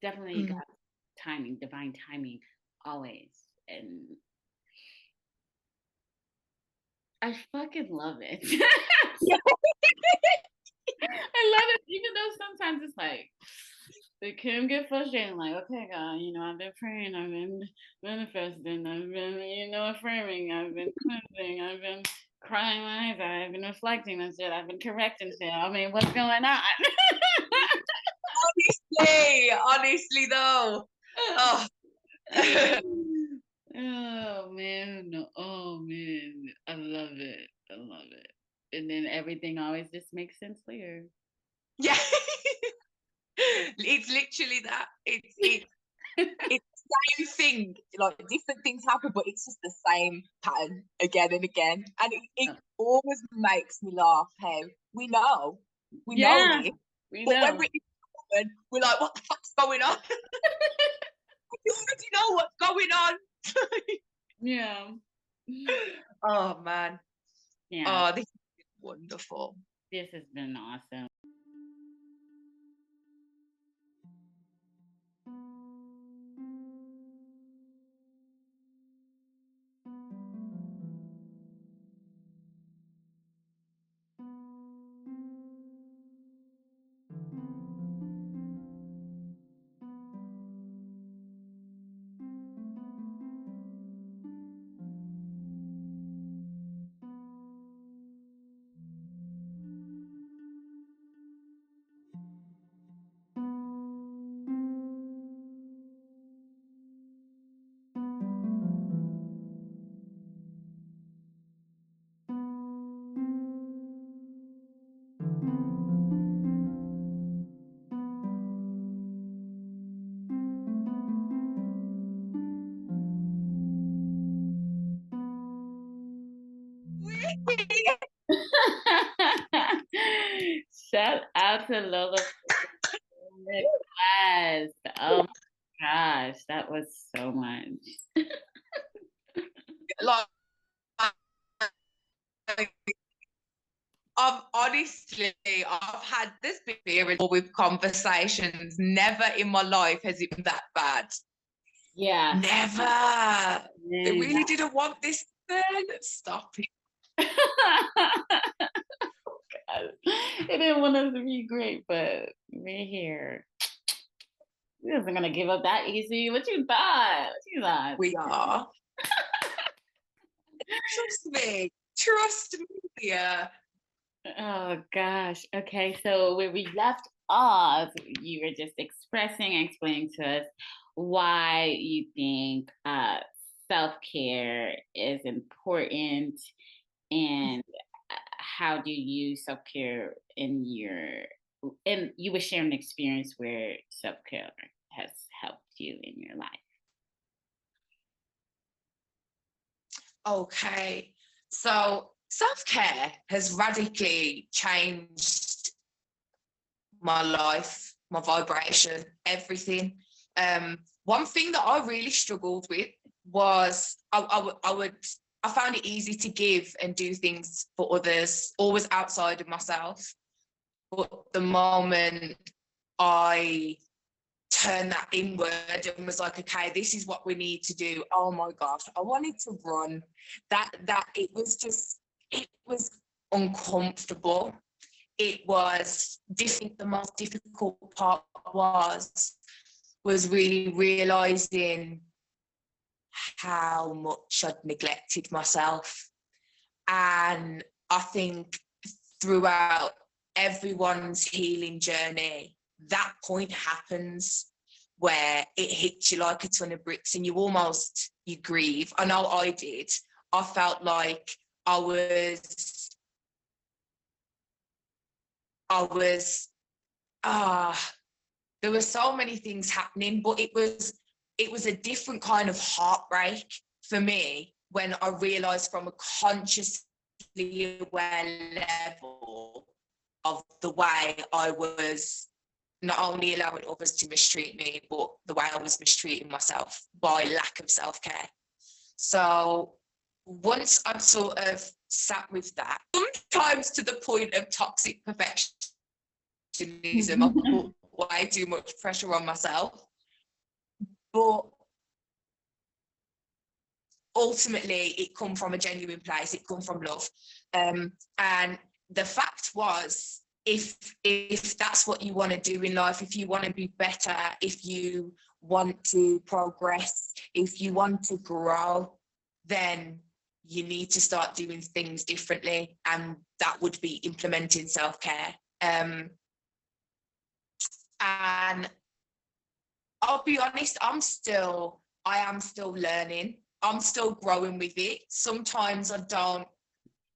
definitely got timing, divine timing, always. And I fucking love it. Yeah. I love it, even though sometimes it's like it can get frustrating. Like, okay, God, I've been praying, I've been manifesting, I've been, affirming, I've been cleansing, I've been crying my eyes out, I've been reflecting and shit, I've been correcting shit. I mean, what's going on? honestly though. Oh. Oh man, I love it. I love it. And then everything always just makes sense later. Yeah. It's literally that. It's the same thing. Like different things happen, but it's just the same pattern again and again. And it always makes me laugh how we know this. But when we're like, what the fuck's going on? We already know what's going on. Yeah. Oh man. Yeah. Oh, this has been wonderful. This has been awesome. Shout out to Lola. Yes. Oh my gosh, that was so much. Like, honestly, I've had this big with conversations. Never in my life has it been that bad. Yeah. Never. They really didn't want this then. Stop it. God. They didn't want us to be great, but we're here. We wasn't gonna give up that easy. What you thought? We are. Trust me. Trust me. Yeah. Oh gosh. Okay, so where we left off, you were just explaining to us why you think self-care is important, and how do you use self-care and you were sharing an experience where self-care has helped you in your life. Okay. So self-care has radically changed my life, my vibration, everything. One thing that I really struggled with was I found it easy to give and do things for others, always outside of myself. But the moment I turned that inward and was like, okay, this is what we need to do. Oh my gosh, I wanted to run. That it was uncomfortable. It was different. The most difficult part was really realizing how much I'd neglected myself. And I think throughout everyone's healing journey, that point happens where it hits you like a ton of bricks and you grieve. I know I did. I felt like there were so many things happening, but it was a different kind of heartbreak for me when I realized from a consciously aware level of the way I was not only allowing others to mistreat me, but the way I was mistreating myself by lack of self-care. So once I've sort of sat with that, sometimes to the point of toxic perfectionism, I put way too much pressure on myself. but ultimately it come from a genuine place, it come from love. And the fact was, if that's what you want to do in life, if you want to be better, if you want to progress, if you want to grow, then you need to start doing things differently, and that would be implementing self-care. And I'll be honest, I am still learning. I'm still growing with it. Sometimes I don't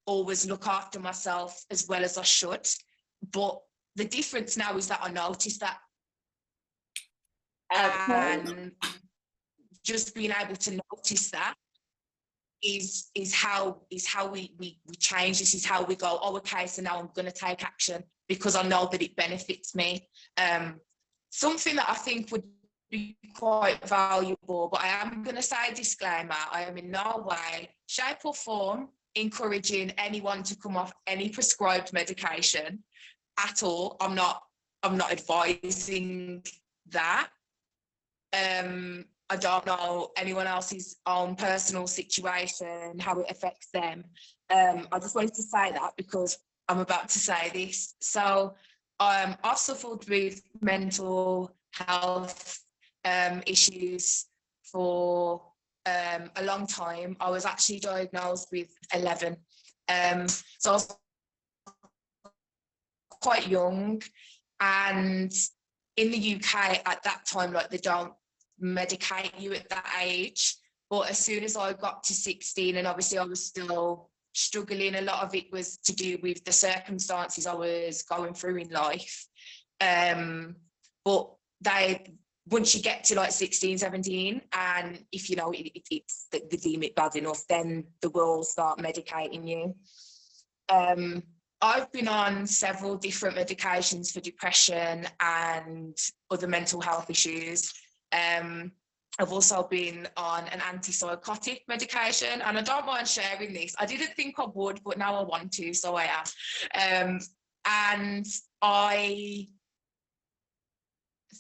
always look after myself as well as I should. But the difference now is that I notice that. And just being able to notice that is how we change. This is how we go, oh, okay, so now I'm going to take action because I know that it benefits me. Something that I think would be quite valuable, but I am going to say a disclaimer, I am in no way, shape or form encouraging anyone to come off any prescribed medication at all. I'm not advising that. I don't know anyone else's own personal situation, how it affects them. I just wanted to say that because I'm about to say this. So I've suffered with mental health issues for a long time. I was actually diagnosed with 11. So I was quite young, and in the UK at that time, like, they don't medicate you at that age. But as soon as I got to 16, and obviously I was still struggling, a lot of it was to do with the circumstances I was going through in life. But once you get to like 16, 17, and if you know it's they deem it bad enough, then they will start medicating you. I've been on several different medications for depression and other mental health issues. I've also been on an antipsychotic medication, and I don't mind sharing this. I didn't think I would, but now I want to, so I am. And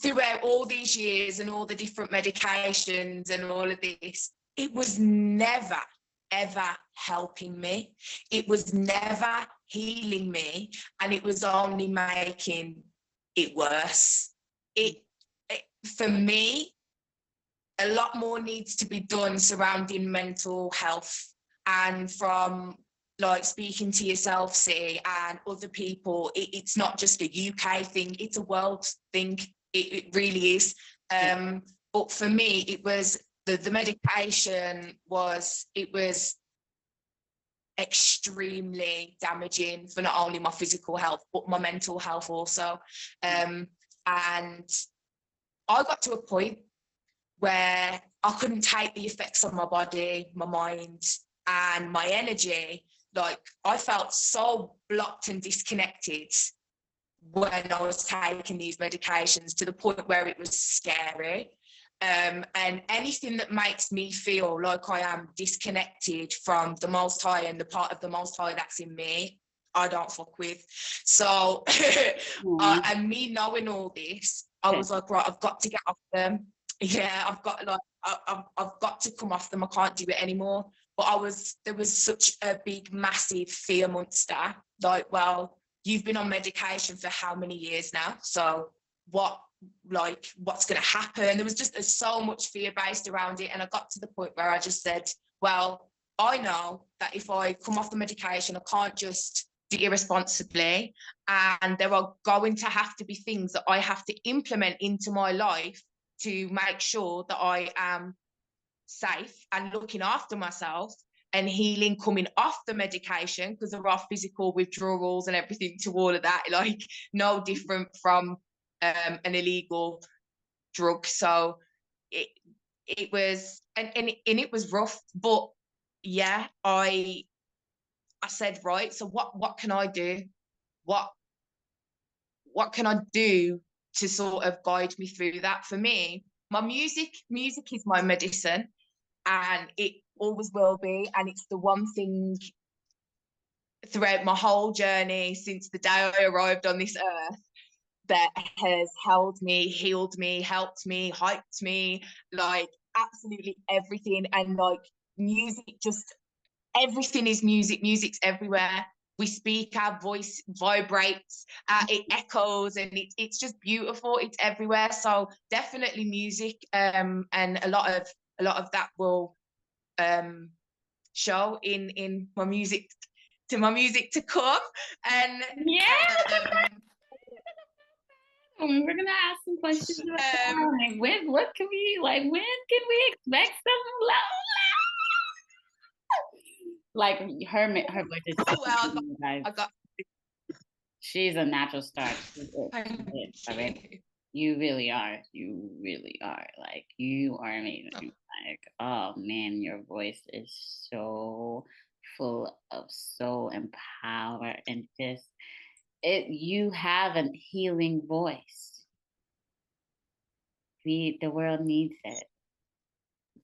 throughout all these years and all the different medications and all of this, it was never, ever helping me. It was never healing me, and it was only making it worse. For me, a lot more needs to be done surrounding mental health, and from like speaking to yourself, see, and other people, it's not just a UK thing, it's a world thing. It really is. But for me, it was the medication was extremely damaging for not only my physical health, but my mental health also. And I got to a point where I couldn't take the effects on my body, my mind, and my energy. Like, I felt so blocked and disconnected when I was taking these medications, to the point where it was scary. And anything that makes me feel like I am disconnected from the Most High and the part of the Most High that's in me, I don't fuck with. So, and me knowing all this, I was like, right, I've got to get off them. Yeah, I've got to come off them. I can't do it anymore. But there was such a big, massive fear monster. Like, well, you've been on medication for how many years now? So what's going to happen? There's so much fear based around it. And I got to the point where I just said, well, I know that if I come off the medication, I can't just do it irresponsibly. And there are going to have to be things that I have to implement into my life to make sure that I am safe and looking after myself and healing coming off the medication, because there are physical withdrawals and everything to all of that, like no different from an illegal drug. So it was, and it was rough, but yeah, I said, right, so what can I do? What can I do to sort of guide me through that? For me, my music is my medicine, and it always will be. And it's the one thing throughout my whole journey since the day I arrived on this earth that has held me, healed me, helped me, hyped me, like absolutely everything. And like music, just everything is music. Music's everywhere. We speak, our voice vibrates, it echoes, and it's just beautiful. It's everywhere. So definitely music, and a lot of that will show in my music to come. And yeah. We're gonna ask some questions about that. Like, when can we expect some Lola? Like her voice is so I got she's a natural star. Thank You really are. You really are. Like, you are amazing. Like, oh man, your voice is so full of soul and power, and just you have a healing voice. The world needs it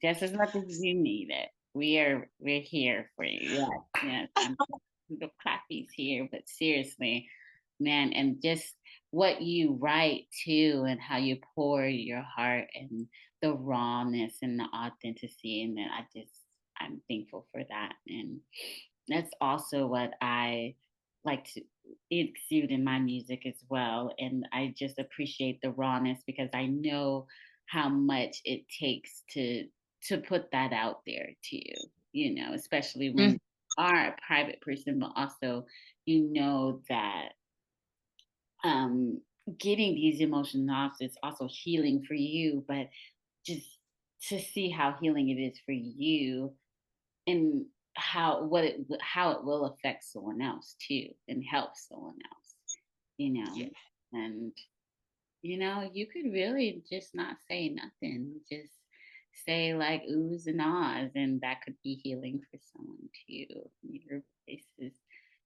just as much as you need it. We're here for you. Yes. The clappies here, but seriously, man, and just what you write too, and how you pour your heart, and the rawness and the authenticity, and then I'm thankful for that. And that's also what I like to exude in my music as well. And I just appreciate the rawness, because I know how much it takes to put that out there to you, especially when you are a private person, but also that getting these emotions off is also healing for you, but just to see how healing it is for you, and how it will affect someone else too, and help someone else, Yeah. and you could really just not say nothing, just say like oohs and ahs, and that could be healing for someone too. Your voice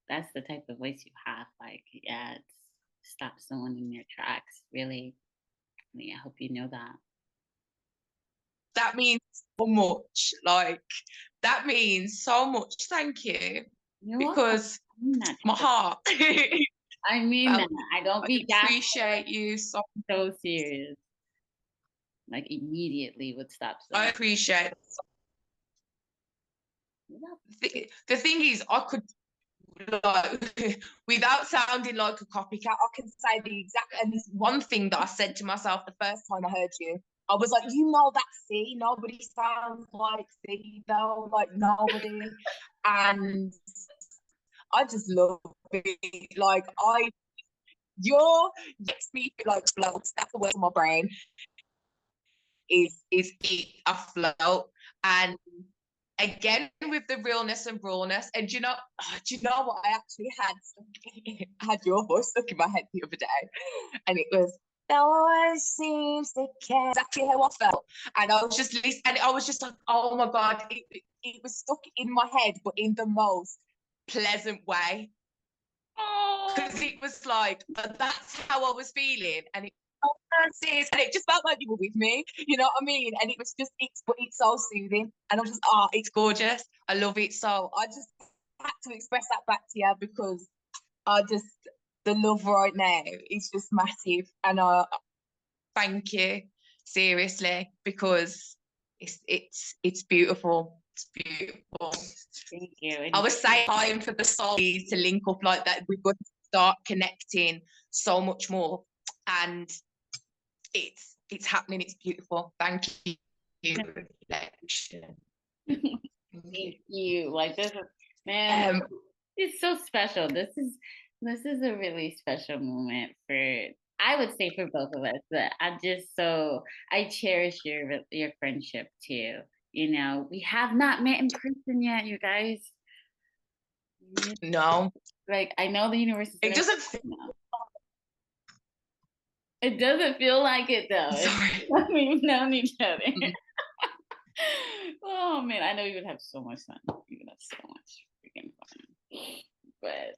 that's the type of voice you have. Like, yeah, it's stop someone in their tracks. Really, I hope you know that. That means so much. Like, that means so much. Thank you. Because my heart. I mean that. I don't be appreciate you so serious. Like, immediately would stop. I appreciate it. The thing is, I could, like, without sounding like a copycat, I can say the exact, and this one thing that I said to myself the first time I heard you, I was like, that C, nobody sounds like C though, like nobody. And I just love it. Like, your makes me like float. That's the word in my brain. Is it afloat? And again, with the realness and rawness. And do you know what? I actually had your voice stuck in my head the other day, and it was, no one seems to care, exactly how I felt. And I was just listening, and I was just like, oh my God, it was stuck in my head, but in the most pleasant way. Because it was like, that's how I was feeling. And it just felt like you were with me, you know what I mean? And it was just, it's so soothing. And I was just, it's gorgeous. I love it. So I just had to express that back to you, because the love right now is just massive. And thank you, seriously, because it's beautiful. It's beautiful. Thank you. I was saying time for the soul to link up like that. We've got to start connecting so much more, and it's happening. It's beautiful. Thank you. Thank you. Like, this is, man, it's so special. This is a really special moment I would say for both of us. But I cherish your friendship too. We have not met in person yet, you guys. No. Like, I know the universe is. It doesn't. It doesn't feel like it though. Sorry. We've known each other. Oh man, I know you would have so much fun. You would have so much freaking fun. But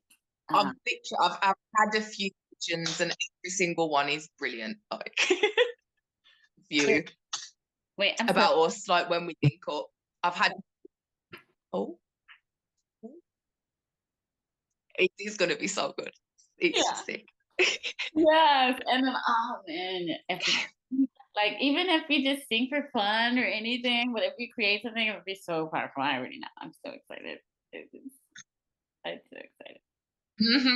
I've had a few questions, and every single one is brilliant. Like, view. Wait, about us, like when we think up. I've had. Oh. It is going to be so good. It's sick. Yes. And then, oh man, like even if we just sing for fun or anything, but if we create something, it would be so powerful. I already know. I'm so excited. I'm so excited. Mm-hmm.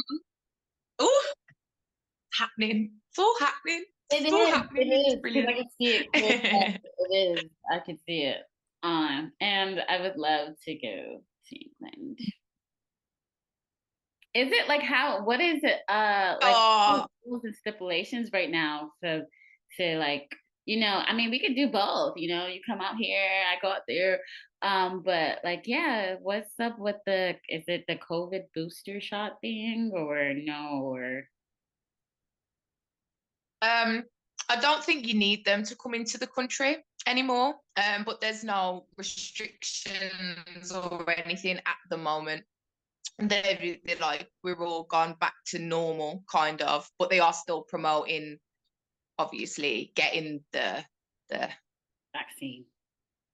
Oh, happening. It's all happening. It's all It happening. It's is, because I brilliant. can see it clear. It is. I can see it. And I would love to go to England. Is it like what is it like Oh, rules and stipulations right now to like, I mean we could do both, you come out here, I go out there. But like, yeah, what's up with is it the COVID booster shot thing or no, or I don't think you need them to come into the country anymore. But there's no restrictions or anything at the moment. They're like, we're all gone back to normal, kind of, but they are still promoting, obviously, getting the vaccine?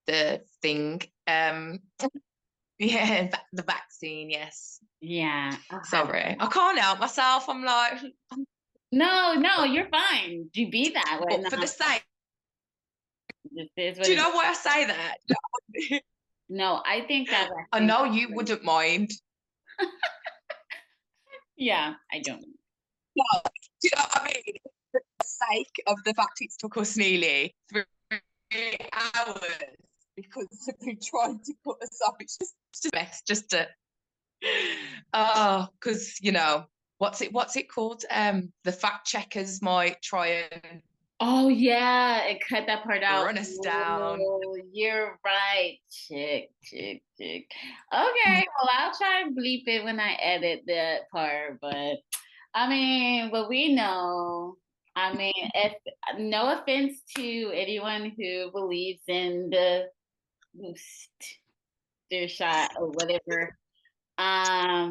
the thing. Yeah, the vaccine. Yes. Yeah. Sorry, I can't help myself. I'm like, No, you're fine. Do be that way. but for the sake, This is what do you it is. know why I say that? No, I think that I vaccine. know you wouldn't mind. Yeah, I don't. No, do you know what I mean? For the sake of the fact it took us nearly 3 hours because they've been trying to cut us off. It's just best just to because what's it called? The fact checkers might try and Oh yeah, and cut that part out. run us down. Oh, you're right. Chick. Okay, well I'll try and bleep it when I edit that part, but I mean, but we know. I mean, if no offense to anyone who believes in the booster shot or whatever. I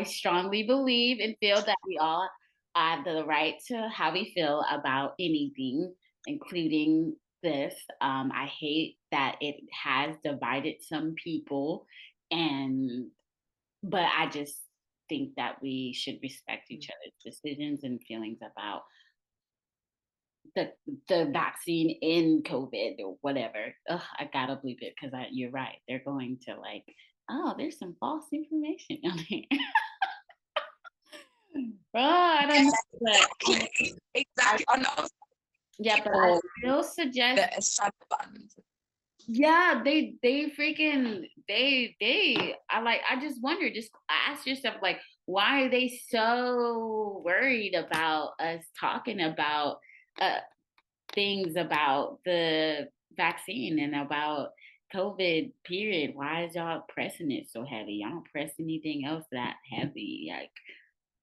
strongly believe and feel that we all have the right to how we feel about anything, including this. I hate that it has divided some people, and but I just think that we should respect each other's decisions and feelings about the the vaccine in COVID or whatever. Ugh, I gotta believe it because you're right. They're going to like, oh, there's some false information on here. Oh, I don't know, but Exactly. I know yeah, but I people still suggest. that are shadow banned. Yeah, they freaking I just wonder, just ask yourself like, why are they so worried about us talking about uh things about the vaccine and about COVID period? Why is y'all pressing it so heavy? Y'all don't press anything else that heavy. Like,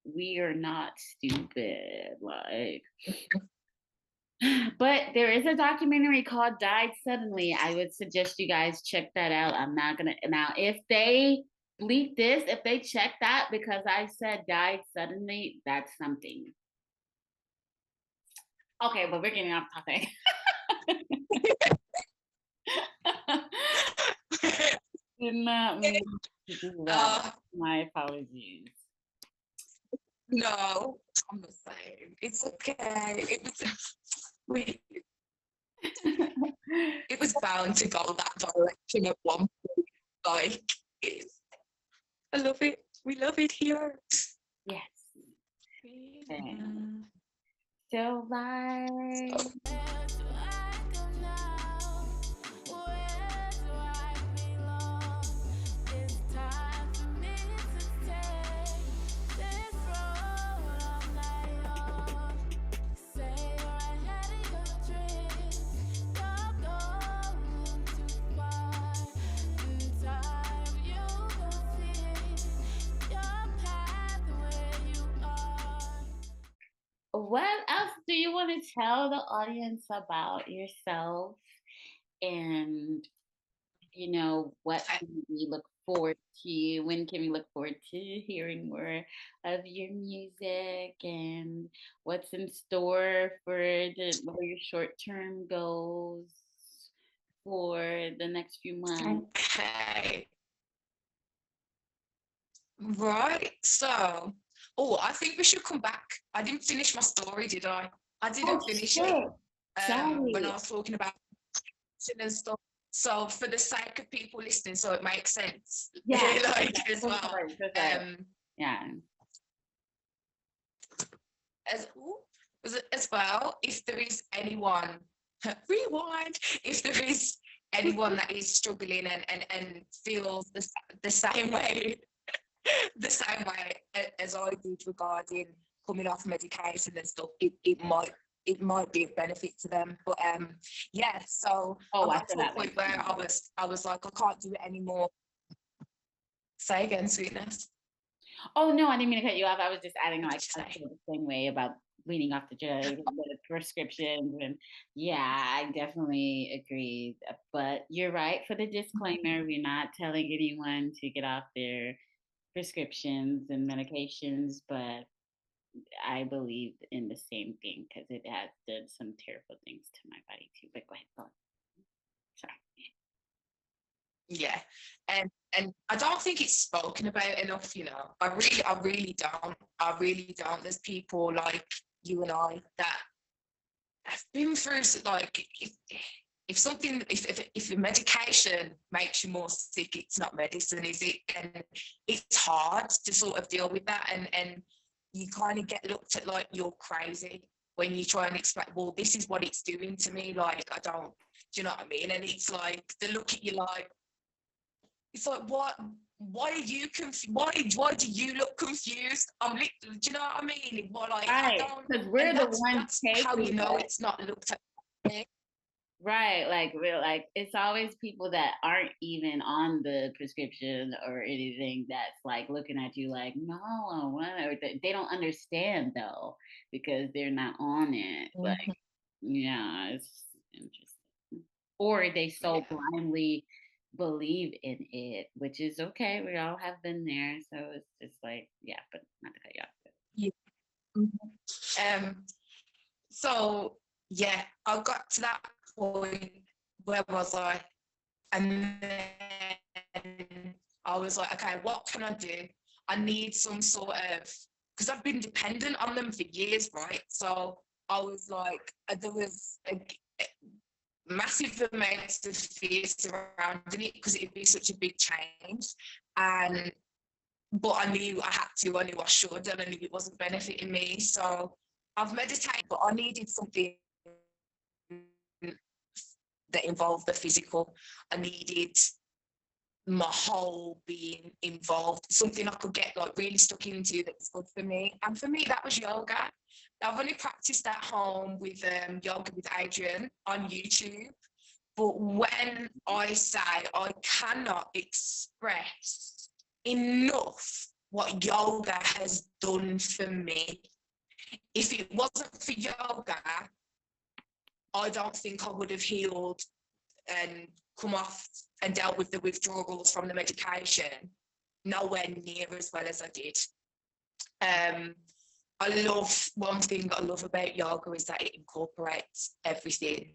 we are not stupid. Like, but there is a documentary called Died Suddenly. I would suggest you guys check that out. I'm not gonna now if they bleep this, if they check that because I said died suddenly, that's something. Okay, but we're getting off topic. Did not mean to do that. My apologies. No, I'm the same. It's okay. It was bound to go that direction at one point. Like, I love it. We love it here. Yes. Okay. So bye. What else do you want to tell the audience about yourself, and what can we look forward to? When can we look forward to hearing more of your music, and what's in store for what are your short-term goals for the next few months? Okay. Right. So Oh, I think we should come back. I didn't finish my story, did I? I didn't finish it when I Sorry. was talking about and stuff. So for the sake of people listening, so it makes sense, Yeah. like as So well. sorry, so sorry. Yeah. As well, if there is anyone, rewind, if there is anyone that is struggling and feels the same way, the same way as I did regarding coming off medication and stuff, it might be a benefit to them. But yeah, so I got to a point where I was like, I can't do it anymore. Say again, sweetness. Oh no, I didn't mean to cut you off. I was just adding, like, I feel the same way about weaning off the drug, the prescriptions, and yeah, I definitely agree. But you're right. For the disclaimer, we're not telling anyone to get off their prescriptions and medications, but I believe in the same thing because it has done some terrible things to my body too. But go ahead, go on. Sorry. Yeah, and I don't think it's spoken about enough. You know, I really don't. I really don't. There's people like you and I that have been through like if something if the medication makes you more sick, it's not medicine, is it? And it's hard to sort of deal with that, and you kind of get looked at like you're crazy when you try and explain, well, this is what it's doing to me. Like, I don't, do you know what I mean? And it's like they look at you like, it's like, what? Why are you confused? Why do you look confused? I'm literally, do you know what I mean? Well, like, I Right, don't, because we're and the that's ones how you taking know it. it's not looked at. Right, like we're like it's always people that aren't even on the prescription or anything that's like looking at you like no, what? Or they don't understand though because they're not on it. Like Mhm. yeah, it's interesting. Or they so Yeah. blindly believe in it, which is okay. We all have been there, so it's just like yeah, but not to cut you off. Yeah. Mhm. So yeah, I got to that point where was I? And then I was like, okay, what can I do? I need some sort of, because I've been dependent on them for years, right? So I was like, there was a massive amount of fear surrounding it because it'd be such a big change. And but I knew I should, and I knew it wasn't benefiting me. So I've meditated, but I needed something that involved the physical. I needed my whole being involved, something I could get like really stuck into that was good for me. And for me, that was yoga. I've only practiced at home with yoga with Adrian on YouTube. But when I say I cannot express enough what yoga has done for me, if it wasn't for yoga, I don't think I would have healed and come off and dealt with the withdrawals from the medication nowhere near as well as I did. I love one thing I love about yoga is that it incorporates everything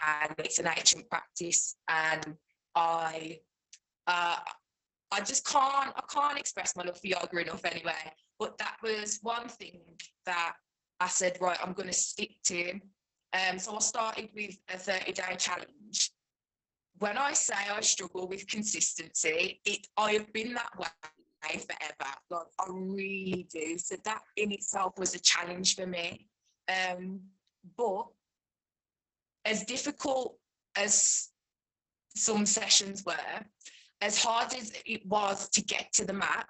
and it's an ancient practice, and I uh, I just can't express my love for yoga enough anyway. But that was one thing that I said, right, I'm going to stick to. So I started with a 30-day challenge. When I say I struggle with consistency, I have been that way forever. Like, I really do. So that in itself was a challenge for me. But as difficult as some sessions were, as hard as it was to get to the mat,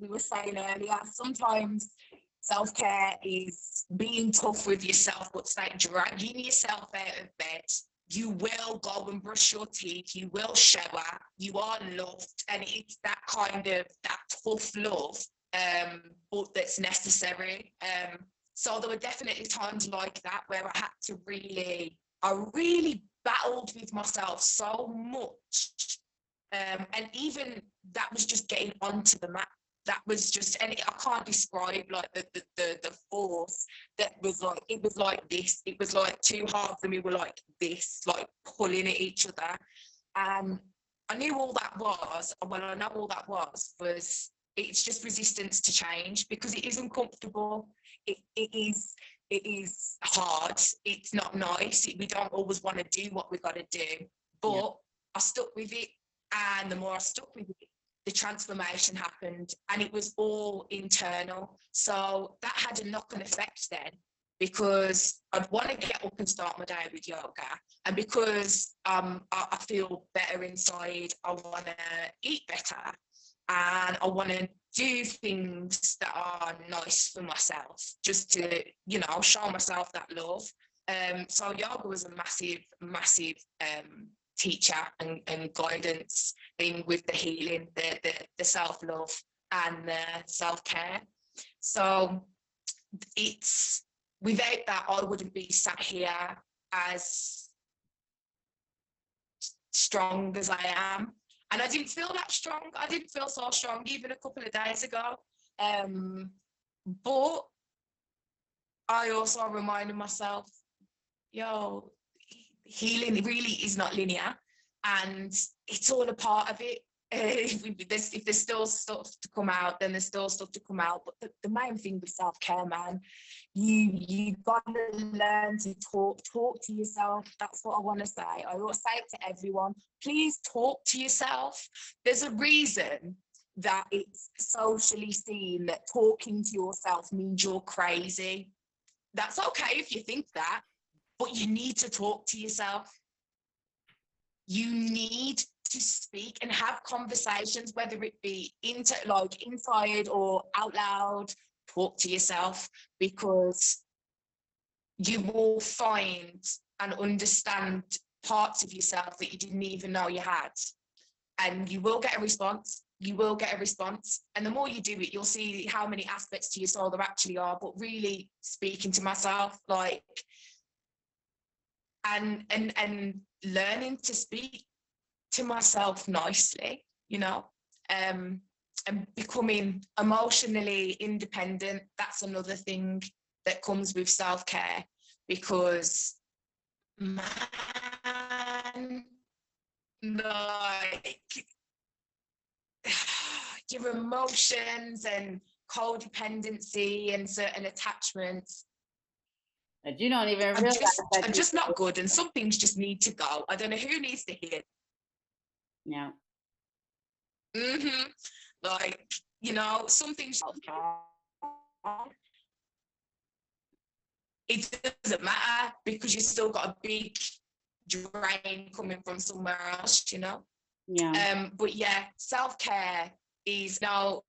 we were saying earlier, sometimes self-care is being tough with yourself, but it's like dragging yourself out of bed. You will go and brush your teeth, you will shower, you are loved, and it's that kind of that tough love, but that's necessary. So there were definitely times like that where I really battled with myself so much. And even that was just getting onto the mat. That was just, and I can't describe like the force that was like, it was like this. It was like two halves of me were like this, like pulling at each other. And I knew all that was, well, I know all that was It's just resistance to change, because it is uncomfortable. It is hard. It's not nice. We don't always want to do what we got to do. But I stuck with it. And the more I stuck with it, the transformation happened, and it was all internal. So that had a knock-on effect then, because I'd want to get up and start my day with yoga. And because I feel better inside, I want to eat better, and I want to do things that are nice for myself, just to, you know, show myself that love. So yoga was a massive teacher and guidance thing with the healing, the self-love and the self-care. So it's, without that, I wouldn't be sat here as strong as I am. And I didn't feel that strong. I didn't feel so strong even a couple of days ago. But I also reminded myself, yo, healing really is not linear, and it's all a part of it. If there's still stuff to come out, then there's still stuff to come out. But the main thing with self-care, man, you got to learn to talk to yourself. That's what I want to say. I will say it to everyone. Please talk to yourself. There's a reason that it's socially seen that talking to yourself means you're crazy. That's okay if you think that, but you need to talk to yourself. You need to speak and have conversations, whether it be inside or out loud. Talk to yourself, because you will find and understand parts of yourself that you didn't even know you had, and you will get a response. You will get a response, and the more you do it, you'll see how many aspects to your soul there actually are. But really speaking to myself, like, and learning to speak to myself nicely, you know, and becoming emotionally independent. That's another thing that comes with self-care, because, man, like, your emotions and codependency and certain attachments, But you don't even realize that I'm just not good, and some things just need to go. I don't know who needs to hear. Yeah. Like, you know, some things, it doesn't matter, because you still got a big drain coming from somewhere else, you know. Yeah. But yeah, self-care is now,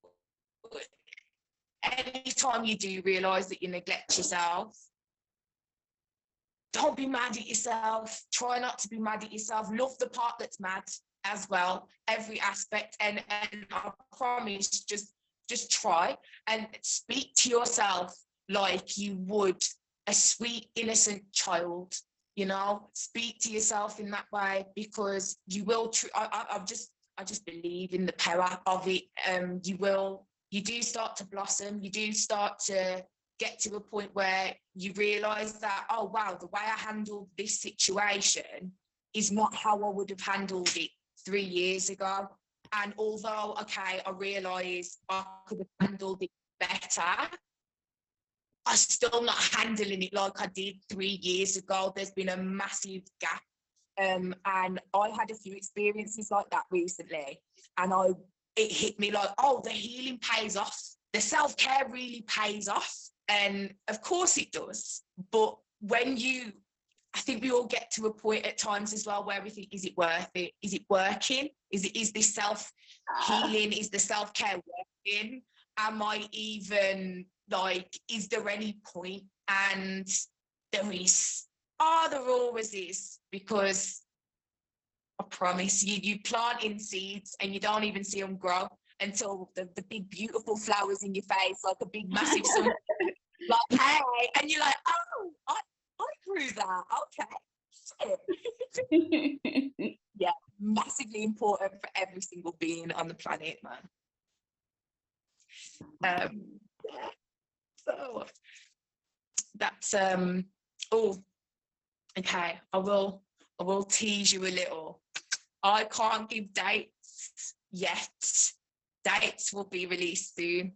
anytime you do realize that you neglect yourself, don't be mad at yourself. Try not to be mad at yourself. Love the part that's mad as well, every aspect. And I promise, just try and speak to yourself like you would a sweet, innocent child. You know, speak to yourself in that way, because you will. I just believe in the power of it. You do start to blossom. You do start to get to a point where you realize that, oh wow, the way I handled this situation is not how I would have handled it 3 years ago. And although, okay, I realize I could have handled it better, I'm still not handling it like I did 3 years ago. There's been a massive gap. And I had a few experiences like that recently, and it hit me like, oh, the healing pays off. The self-care really pays off. And of course it does. But I think we all get to a point at times as well where we think, is it worth it? Is it working? Is this self-healing? Is the self-care working? Am I even, like, is there any point? And there is. Oh, there always is, because I promise you plant in seeds and you don't even see them grow until the big, beautiful flowers in your face, like a big, massive sun. Like, hey, and you're like, oh, I grew that. Okay. Yeah, massively important for every single being on the planet, man. Yeah. So that's oh, okay. I will tease you a little. I can't give dates yet, dates will be released soon.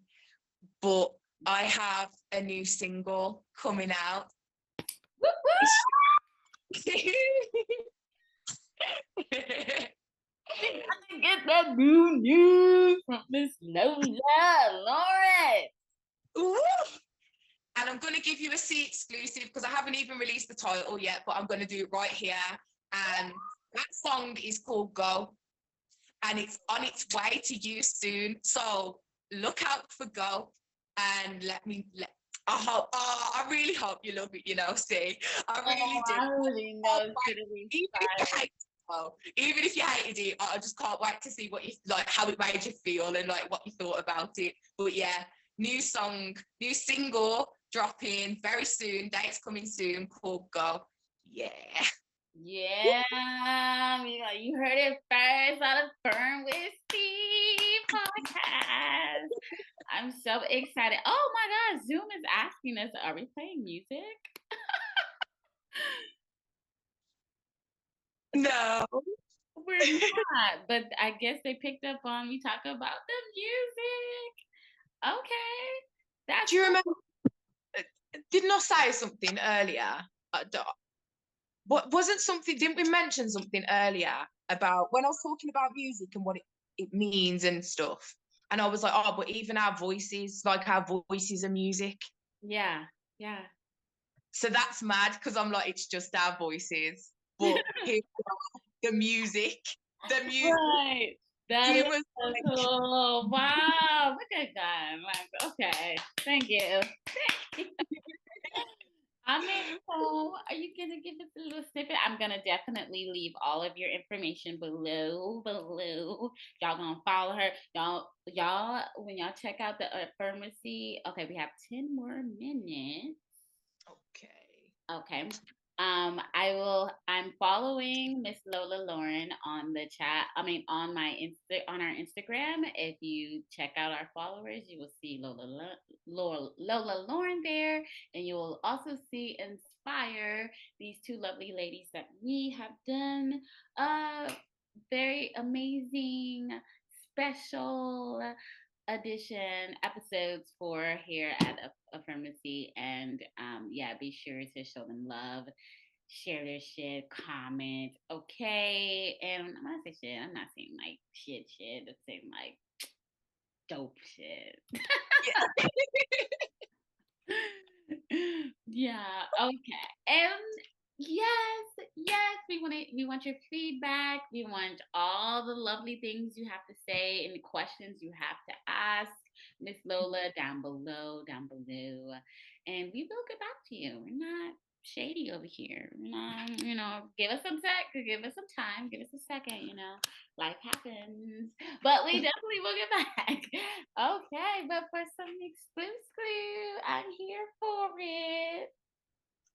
But I have a new single coming out. Woo I get that new news from Miss Lola Laurren. Ooh. And I'm going to give you a C exclusive because I haven't even released the title yet, but I'm going to do it right here. And that song is called Go. And it's on its way to you soon. So look out for Go. And I really hope you love it, see. I really do. I really know it's going to be Even if you hated it, I just can't wait to see how it made you feel and like what you thought about it. But yeah, new single dropping very soon. Dates coming soon. Called Go. Yeah. Yeah, you heard it first on Affirm with Steve podcast. I'm so excited. Oh my God, Zoom is asking us, are we playing music? No. We're not, but I guess they picked up on me talking about the music. Okay. Do you remember? Didn't I say something earlier? Didn't we mention something earlier about when I was talking about music and what it means and stuff? And I was like, oh, but even our voices are music. Yeah. So that's mad because I'm like, it's just our voices. But here the music. Right. That is so cool. Wow. Look at that. Like, okay. Thank you. I mean, so are you gonna give us a little snippet? I'm gonna definitely leave all of your information below. Y'all gonna follow her. Y'all, when y'all check out the pharmacy, okay, we have 10 more minutes. Okay. I'm following Miss Lola Laurren on the chat. On our Instagram. If you check out our followers, you will see Lola Laurren there, and you will also see Inspire, these two lovely ladies that we have done very amazing special edition episodes for here at Affirmacy. And be sure to show them love, share their shit, comment, okay? And when I say shit, I'm not saying like shit, I'm saying like dope shit. Yeah, okay. And yes, we want your feedback. We want all the lovely things you have to say and the questions you have to ask Miss Lola down below. And we will get back to you. We're not shady over here. We're not, give us some give us some time, give us a second, life happens. But we definitely will get back. Okay, but for some exclusive, I'm here for it.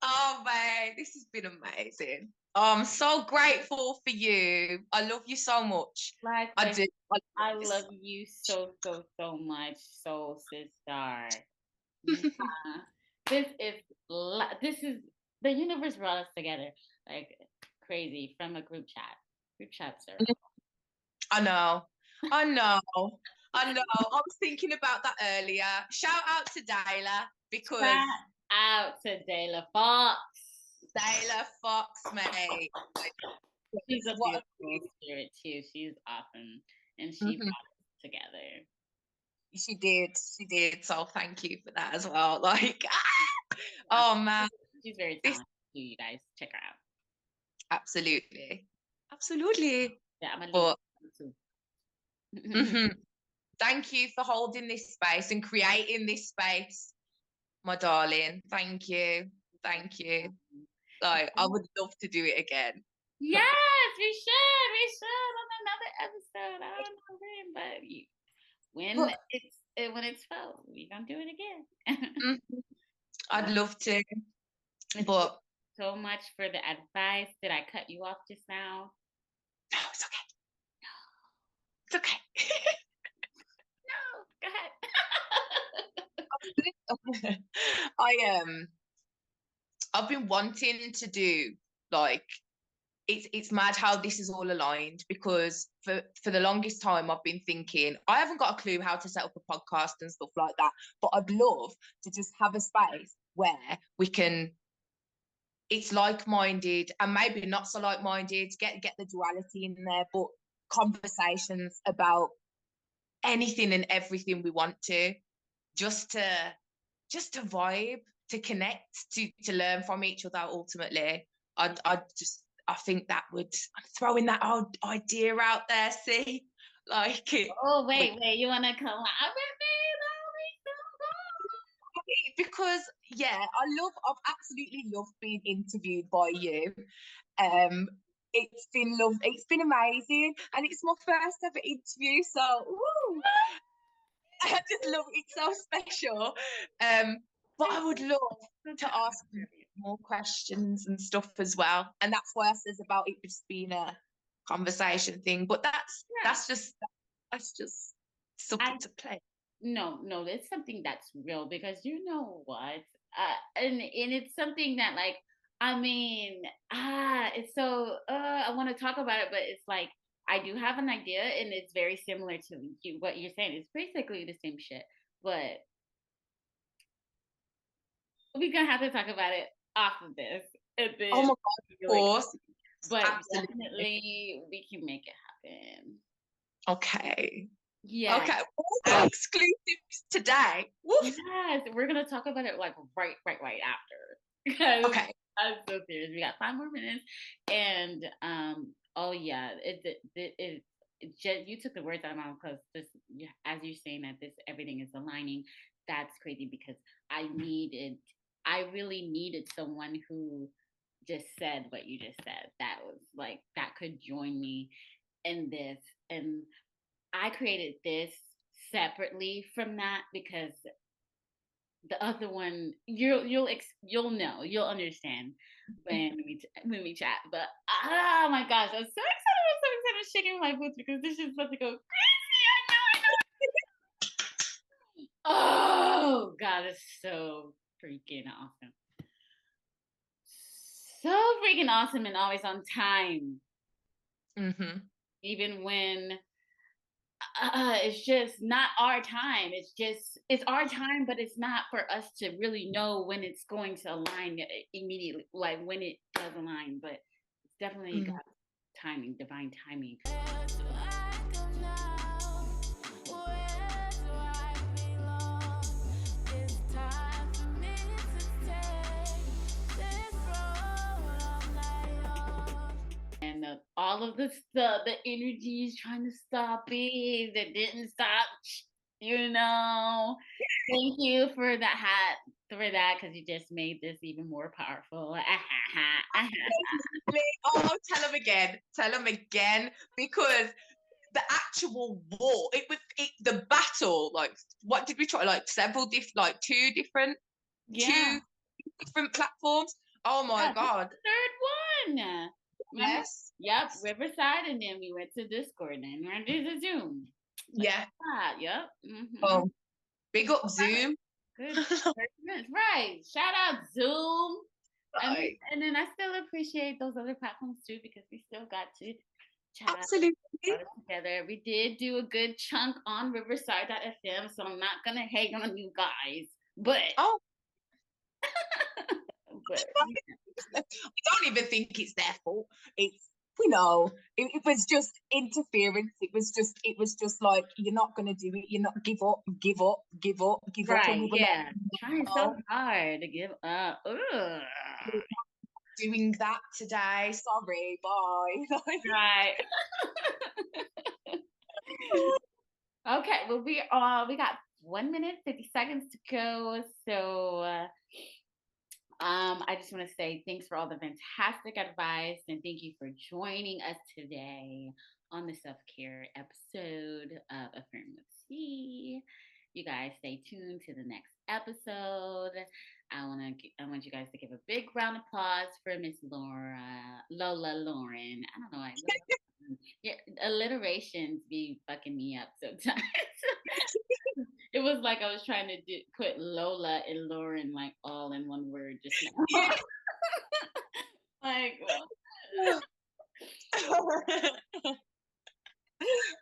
Oh man, this has been amazing. I'm so grateful for you. I love you so much. I do. I love you so much, soul sister. This is the universe brought us together like crazy from a group chat circle. I know. I was thinking about that earlier. Shout out to Dayla because. Shout out to Dayla Fox. Dayla Fox, mate. She's a beautiful spirit too. She's awesome, and she brought us together. She did. So thank you for that as well. Like, oh man, she's very talented too. You guys check her out. Absolutely. Yeah, I'm gonna but thank you for holding this space and creating this space, my darling. Thank you. Like, I would love to do it again. Yes, we should on another episode. I don't know when, but when it's full, we're gonna do it again. I'd love to. But so much for the advice. Did I cut you off just now? No, it's okay. No, go ahead. I've been wanting to do like it's mad how this is all aligned, because for the longest time I've been thinking I haven't got a clue how to set up a podcast and stuff like that, but I'd love to just have a space where we can, it's like-minded and maybe not so like-minded, get the duality in there, but conversations about anything and everything we want to, just to vibe, to connect, to learn from each other ultimately. I think that would, I'm throwing that old idea out there, see? Like it. Oh, wait, you want to collab with me? Because I've absolutely loved being interviewed by you. It's been amazing, and it's my first ever interview, so woo, I just love it. It's so special. But I would love to ask more questions and stuff as well, and that's why I says about it just being a conversation thing. But that's just something to play. No, it's something that's real, because you know what, and it's something that, like, I mean, it's so I want to talk about it, but it's like I do have an idea, and it's very similar to you, what you're saying. It's basically the same shit, but we're gonna have to talk about it off of this. Oh my God, of course. But definitely we can make it happen. Okay. Yeah. Okay. All exclusives today. Woof. Yes, we're gonna talk about it like right after. Okay. I'm so serious. We got 5 more minutes, and oh yeah, it just, you took the words out of my mouth, because this, as you're saying that this everything is aligning. That's crazy, because I really needed someone who just said what you just said. That was like, that could join me in this, and I created this separately from that, because the other one, you'll know, you'll understand when we chat. But oh my gosh, I'm so excited! I'm shaking my boots, because this is about to go crazy. I know. Oh God, it's so freaking awesome. So freaking awesome, and always on time. Mm-hmm. Even when it's just not our time. It's our time, but it's not for us to really know when it's going to align immediately, like when it does align. But it's definitely got timing, divine timing. And all of the energy is trying to stop it. That didn't stop, you know. Thank you for that hat, because you just made this even more powerful. Oh, tell them again, because the actual war, the battle, like, what did we try? Like two different platforms. Oh my God. The third one. Remember? Yes. Yep, Riverside, and then we went to Discord, and we went to Zoom. Yeah. Yep. Mm-hmm. Oh, big up Zoom. Good. Right. Shout out Zoom. Right. And then I still appreciate those other platforms too, because we still got to chat. Absolutely. Together. We did do a good chunk on Riverside.fm, so I'm not gonna hate on you guys. But but I don't even think it's their fault. It's, you know, it was just interference. It was just like, you're not gonna do it. You're not, give up. Right? And we trying so hard to give up. Ugh. Doing that today. Sorry, bye. Right. Okay. Well, we got 1 minute 50 seconds to go. So. I just want to say thanks for all the fantastic advice, and thank you for joining us today on the self-care episode of Affirm with C. You guys stay tuned to the next episode. I want you guys to give a big round of applause for Miss Lola Laurren. I don't know why. Yeah, alliterations be fucking me up sometimes. It was like I was trying to put Lola and Lauren like all in one word just now. Like,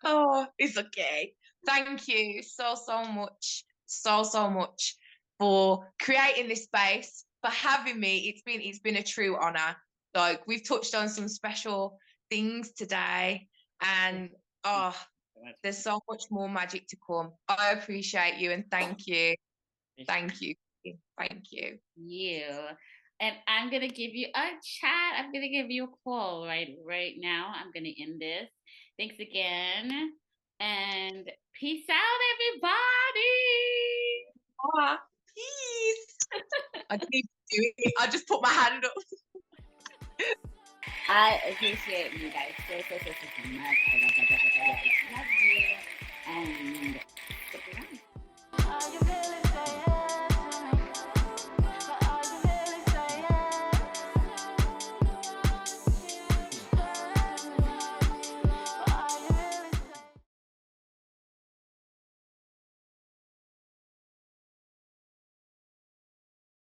Oh, it's okay. Thank you so much, so much for creating this space, for having me. It's been a true honor. Like, we've touched on some special things today, and there's so much more magic to come. I appreciate you, and thank you. Thank you. Thank you. And I'm gonna give you a chat. I'm gonna give you a call right now. I'm gonna end this. Thanks again, and peace out, everybody. Peace. I didn't even do it. I just put my hand up. I appreciate you guys so much. I love you, and